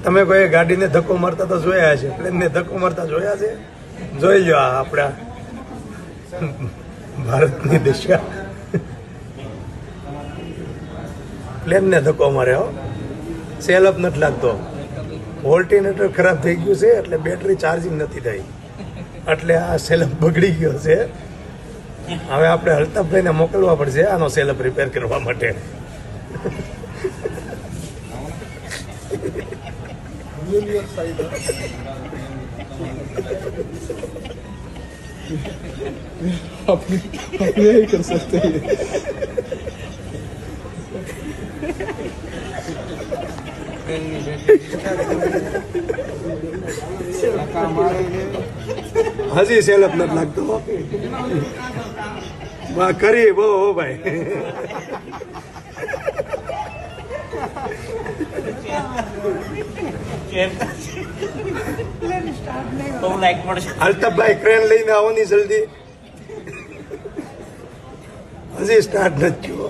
તમે કોઈ ગાડીને ધક્કો મારતા તો જોયા છે, પ્લેનને ધક્કો મારતા જોયા છે? જોઈ લો આ આપણા ભારતની દિશા પ્લેનને ધક્કો મારે. હો, સેલઅપ નથી લાગતો. ઓલ્ટરનેટર ખરાબ થઈ ગયું છે એટલે બેટરી ચાર્જિંગ નથી થઈ, એટલે આ સેલઅપ બગડી ગયો છે. હવે આપણે અલ્તાફભાઈને મોકલવા પડશે આનો સેલઅપ રિપેર કરવા માટે. अपने यही कर सकते हैं. હજી સેલઅપ નથી લાગતો. વાહ, કરી બહુ હો ભાઈ. અલ્તાફભાઈ ક્રેન લઈને આવો ની જલ્દી. હજી સ્ટાર્ટ નથી થયો.